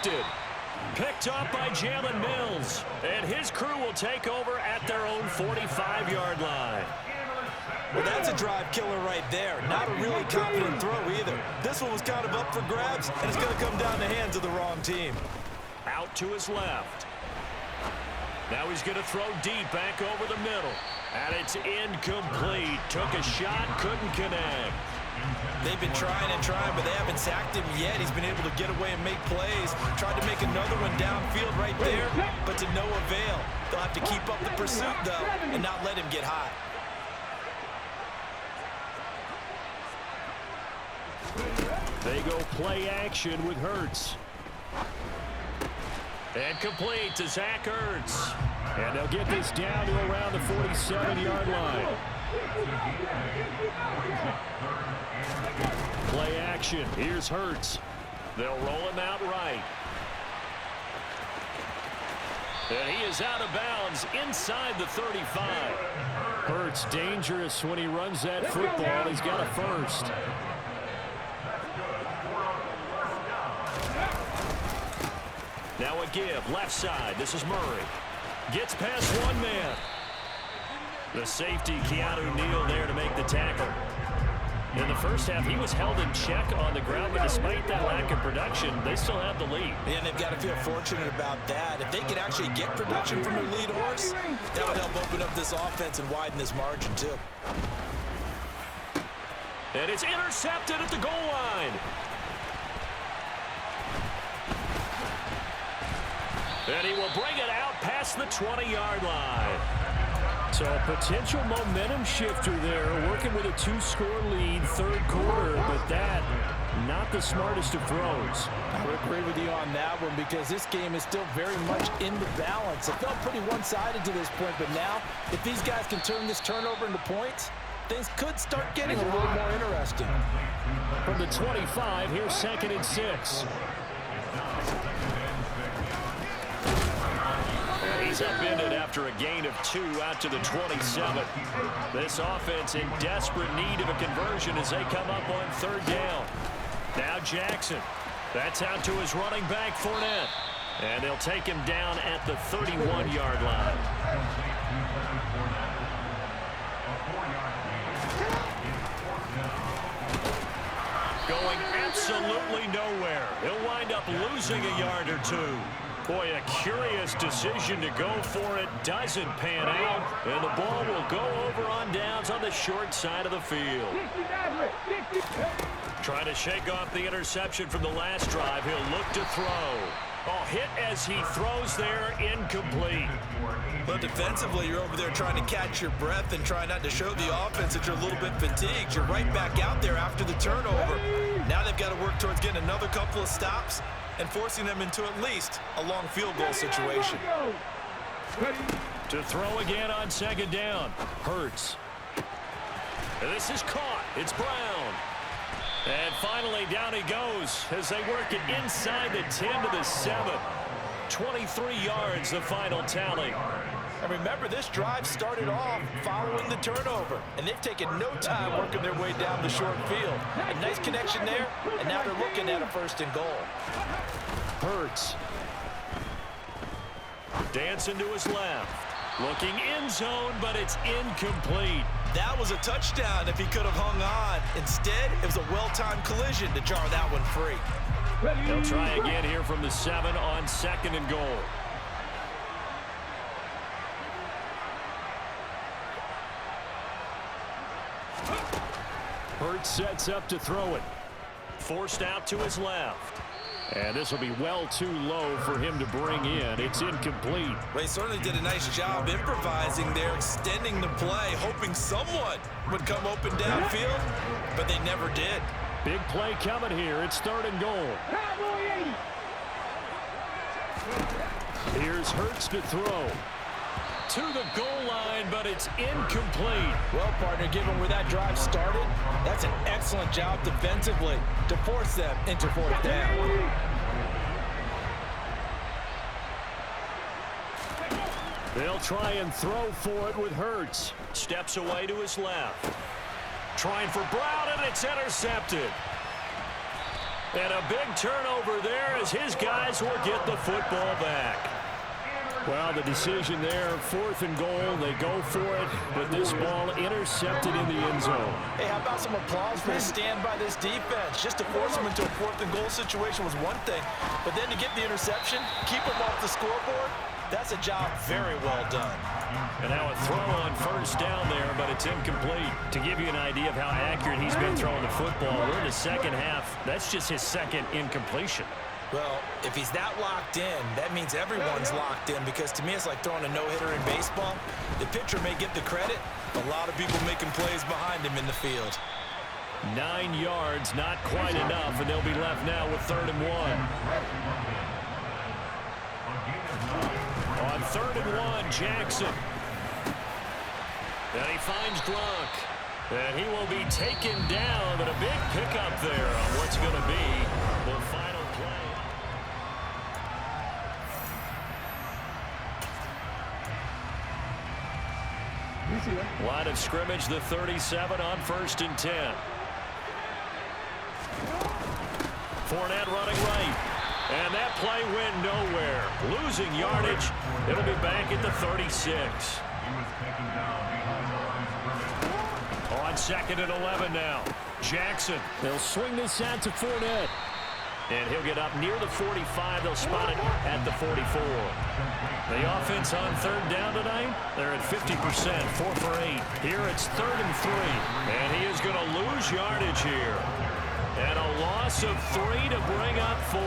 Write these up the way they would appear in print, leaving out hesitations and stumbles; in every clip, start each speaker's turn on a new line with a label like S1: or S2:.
S1: intercepted. Picked up by Jalen Mills. And his crew will take over at their own 45-yard line.
S2: Well, that's a drive killer right there. Not a really confident throw either. This one was kind of up for grabs, and it's going to come down the hands of the wrong team.
S1: Out to his left. Now he's going to throw deep back over the middle. And it's incomplete. Took a shot, couldn't connect.
S2: They've been trying and trying, but they haven't sacked him yet. He's been able to get away and make plays. Tried to make another one downfield right there, but to no avail. They'll have to keep up the pursuit, though, and not let him get high.
S1: They go play action with Hurts. And complete to Zach Ertz. And they'll get this down to around the 47-yard line. Play action. Here's Hurts. They'll roll him out right. And he is out of bounds inside the 35. Hurts dangerous when he runs that football. He's got a first. Now a give, left side. This is Murray. Gets past one man. The safety, Keanu Neal, there to make the tackle. In the first half, he was held in check on the ground, but despite that lack of production, they still have the lead.
S2: And they've got to feel fortunate about that. If they could actually get production from their lead horse, that would help open up this offense and widen this margin, too.
S1: And it's intercepted at the goal line. And he will bring it out past the 20-yard line. So a potential momentum shifter there, working with a 2-score lead, third quarter, but that, not the smartest of throws.
S3: I would agree with you on that one because this game is still very much in the balance. It felt pretty one-sided to this point, but now, if these guys can turn this turnover into points, things could start getting a little more interesting.
S1: From the 25, here's 2nd and 6. He's upended after a gain of 2 out to the 27. This offense in desperate need of a conversion as they come up on 3rd down. Now Jackson. That's out to his running back, Fournette. And they'll take him down at the 31-yard line. Going absolutely nowhere. He'll wind up losing a yard or 2. Boy, a curious decision to go for it. Doesn't pan out. And the ball will go over on downs on the short side of the field. Trying to shake off the interception from the last drive. He'll look to throw. Oh, hit as he throws there, incomplete.
S2: But defensively, you're over there trying to catch your breath and try not to show the offense that you're a little bit fatigued. You're right back out there after the turnover. Now they've got to work towards getting another couple of stops and forcing them into at least a long field goal situation.
S1: To throw again on 2nd down. Hurts. And this is caught. It's Brown. And finally, down he goes as they work it inside the 10 to the 7. 23 yards, the final tally.
S2: And remember, this drive started off following the turnover, and they've taken no time working their way down the short field. A nice connection there, and now they're looking at a 1st and goal.
S1: Hurts. Dancing to his left. Looking end zone, but it's incomplete.
S2: That was a touchdown if he could have hung on. Instead, it was a well-timed collision to jar that one free.
S1: They'll try again here from the 7 on 2nd and goal. Hurts sets up to throw it. Forced out to his left. And this will be well too low for him to bring in. It's incomplete.
S2: Well, he certainly did a nice job improvising there, extending the play, hoping someone would come open downfield, but they never did.
S1: Big play coming here. It's 3rd and goal. Here's Hurts to throw. To the goal line, but it's incomplete.
S3: Well, partner, given where that drive started, that's an excellent job defensively to force them into 4th down.
S1: They'll try and throw for it with Hurts. Steps away to his left. Trying for Brown, and it's intercepted. And a big turnover there as his guys will get the football back. Well, the decision there, 4th and goal. They go for it, but this ball intercepted in the end zone.
S3: Hey, how about some applause for the stand by this defense? Just to force them into a 4th and goal situation was one thing, but then to get the interception, keep them off the scoreboard, that's a job very well done.
S1: And now a throw on 1st down there, but it's incomplete. To give you an idea of how accurate he's been throwing the football, we're in the second half. That's just his 2nd incompletion.
S2: Well, if he's that locked in, that means everyone's locked in, because to me it's like throwing a no-hitter in baseball. The pitcher may get the credit, a lot of people making plays behind him in the field.
S1: 9 yards, not quite enough, and they'll be left now with 3rd and 1. On 3rd and 1, Jackson. And he finds Gronk. And he will be taken down, but a big pickup there on what's going to be the final play. Line of scrimmage, the 37 on 1st and 10. Fournette running right. And that play went nowhere. Losing yardage. It'll be back at the 36. On 2nd and 11 now. Jackson. They'll swing this out to Fournette. And he'll get up near the 45. They'll spot it at the 44. The offense on 3rd down tonight, they're at 50%, 4 for 8. Here it's 3rd and 3. And he is going to lose yardage here. And a loss of 3 to bring up 4.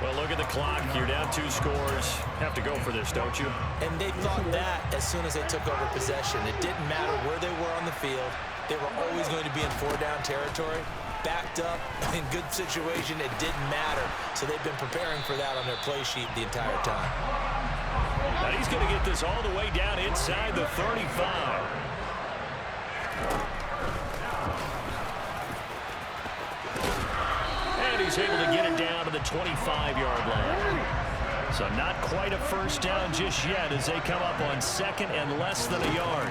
S1: Well, look at the clock. You're down 2 scores. Have to go for this, don't you?
S3: And they thought that as soon as they took over possession. It didn't matter where they were on the field. They were always going to be in 4-down territory. Backed up, in good situation, it didn't matter. So they've been preparing for that on their play sheet the entire time.
S1: Now he's going to get this all the way down inside the 35. And he's able to get it down to the 25-yard line. So not quite a 1st down just yet as they come up on 2nd and less than a yard.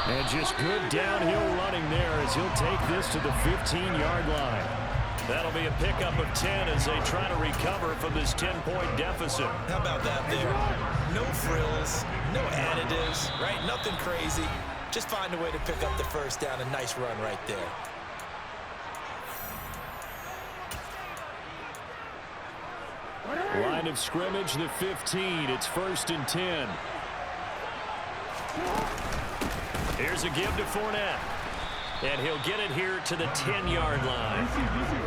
S1: And just good downhill running there as he'll take this to the 15-yard line. That'll be a pickup of 10 as they try to recover from this 10-point deficit.
S2: How about that there? No frills, no additives, right? Nothing crazy. Just find a way to pick up the 1st down. A nice run right there.
S1: Line of scrimmage, the 15. It's 1st and 10. Here's a give to Fournette. And he'll get it here to the 10-yard line.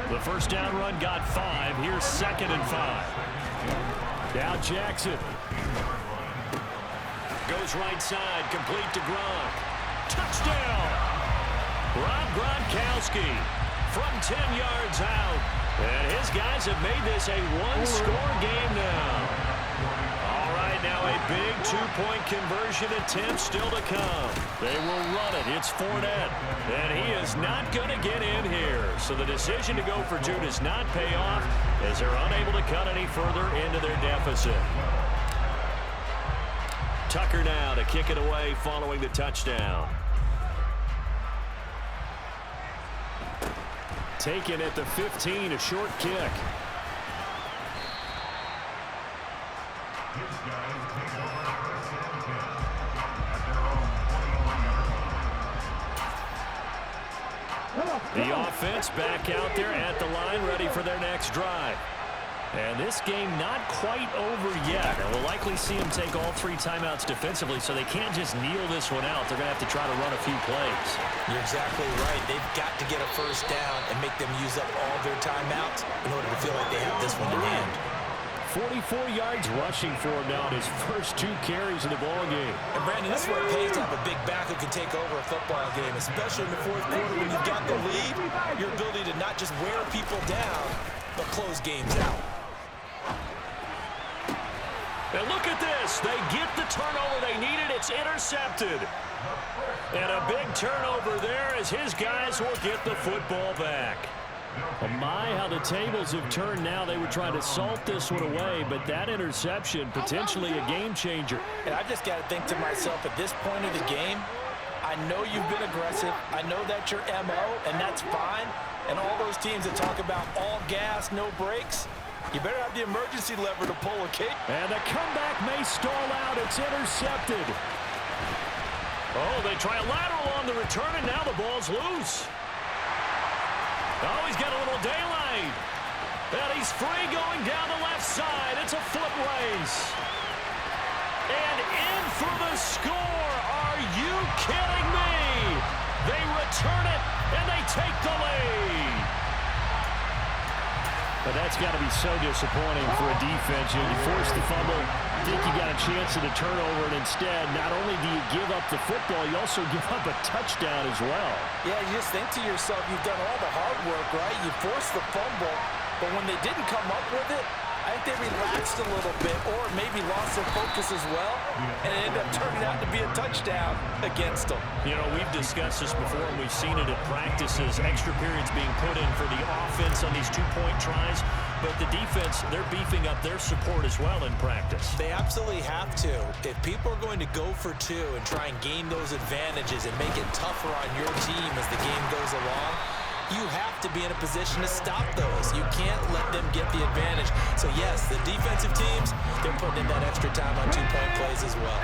S1: The 1st down run got 5. Here's 2nd and 5. Now Jackson. Goes right side, complete to Gronk. Touchdown! Rob Gronkowski from 10 yards out. And his guys have made this a 1-score game now. All right, now a big 2-point conversion attempt still to come. They will run it. It's Fournette. And he is not going to get in here. So the decision to go for 2 does not pay off as they're unable to cut any further into their deficit. Tucker now to kick it away following the touchdown. Taken at the 15, a short kick. The offense back out there at the line, ready for their next drive. And this game not quite over yet. And we'll likely see them take all 3 timeouts defensively, so they can't just kneel this one out. They're going to have to try to run a few plays.
S2: You're exactly right. They've got to get a 1st down and make them use up all their timeouts in order to feel like they have this one in hand.
S1: 44 yards rushing for him now in his first 2 carries in the ballgame.
S2: And Brandon, this is what it pays to have a big back who can take over a football game, especially in the 4th quarter when you've got the lead. Your ability to not just wear people down, but close games out.
S1: And look at this. They get the turnover they needed. It's intercepted. And a big turnover there as his guys will get the football back. Oh my, how the tables have turned now. They were trying to salt this one away, but that interception, potentially a game changer.
S3: And I just got to think to myself, at this point of the game, I know you've been aggressive. I know that's your MO, and that's fine. And all those teams that talk about all gas, no brakes, you better have the emergency lever to pull a kick.
S1: And the comeback may stall out. It's intercepted. Oh, they try a lateral on the return, and now the ball's loose. Oh, he's got a little daylight. And he's free going down the left side. It's a foot race. And in for the score. Are you kidding me? They return it, and they take the lead. But that's got to be so disappointing for a defense. You force the fumble, think you got a chance at a turnover, and instead, not only do you give up the football, you also give up a touchdown as well.
S3: Yeah, you just think to yourself, you've done all the hard work, right? You forced the fumble, but when they didn't come up with it, I think they relaxed a little bit or maybe lost their focus as well, and it ended up turning out to be a touchdown against them.
S1: You know, we've discussed this before, and we've seen it at practices, extra periods being put in for the offense on these two-point tries, but the defense, they're beefing up their support as well in practice.
S2: They absolutely have to. If people are going to go for two and try and gain those advantages and make it tougher on your team as the game goes along, you have to be in a position to stop those. You can't let them get the advantage. So, yes, the defensive teams, they're putting in that extra time on two-point plays as well.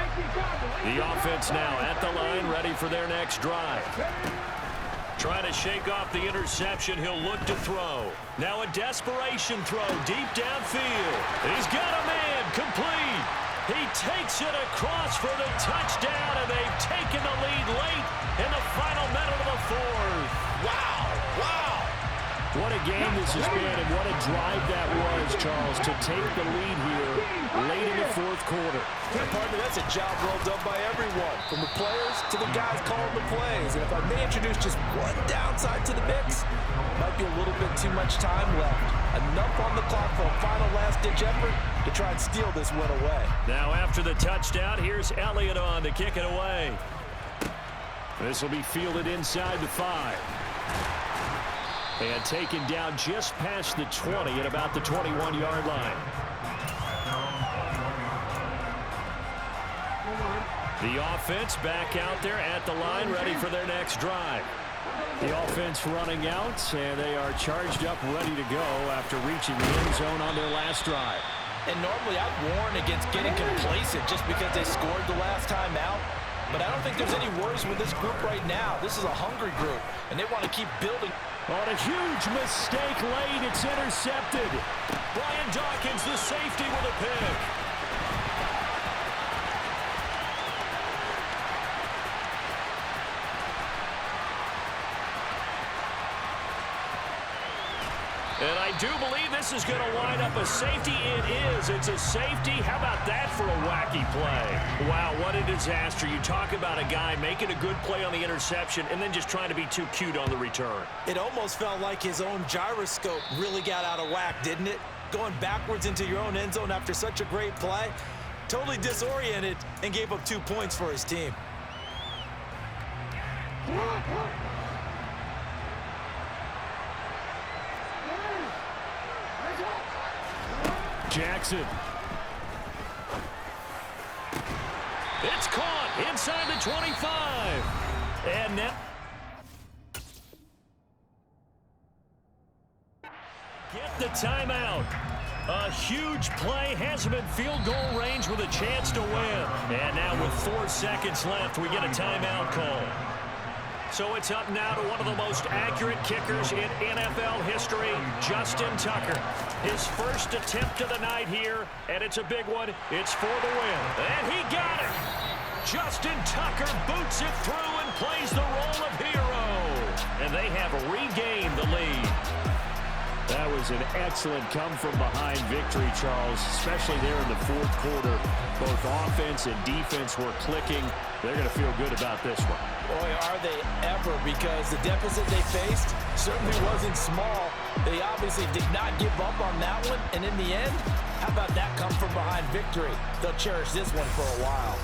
S1: The offense now at the line, ready for their next drive. Trying to shake off the interception. He'll look to throw. Now a desperation throw deep downfield. He's got a man complete. He takes it across for the touchdown, and they've taken the lead late in the final minute of the fourth.
S2: Wow. Wow.
S1: What a game this has been, and what a drive that was, Charles, to take the lead here late in the fourth quarter.
S3: Yeah, partner, that's a job well done by everyone, from the players to the guys calling the plays. And if I may introduce just one downside to the mix, might be a little bit too much time left. Enough on the clock for a final last-ditch effort to try and steal this win away.
S1: Now after the touchdown, here's Elliott on to kick it away. This will be fielded inside the 5. And taken down just past the 20 at about the 21-yard line. The offense back out there at the line, ready for their next drive. The offense running out, and they are charged up, ready to go after reaching the end zone on their last drive.
S3: And normally I'd warn against getting complacent just because they scored the last time out. But I don't think there's any worries with this group right now. This is a hungry group, and they want to keep building.
S1: On a huge mistake late, it's intercepted. Brian Dawkins, the safety, with a pick. And I do believe this is going to line up a safety. It is. It's a safety. How about that for a wacky play? Wow, what a disaster. You talk about a guy making a good play on the interception and then just trying to be too cute on the return.
S2: It almost felt like his own gyroscope really got out of whack, didn't it? Going backwards into your own end zone after such a great play. Totally disoriented and gave up 2 points for his team.
S1: Jackson. It's caught inside the 25. And now get the timeout. A huge play, has him in field goal range with a chance to win. And now with 4 seconds left, we get a timeout call. So it's up now to one of the most accurate kickers in NFL history, Justin Tucker. His first attempt of the night here, and it's a big one. It's for the win. And he got it. Justin Tucker boots it through and plays the role of hero. And they have regained the lead. That was an excellent come-from-behind victory, Charles, especially there in the fourth quarter. Both offense and defense were clicking. They're going to feel good about this one.
S3: Boy, are they ever, because the deficit they faced certainly wasn't small. They obviously did not give up on that one, and in the end, how about that come-from-behind victory? They'll cherish this one for a while.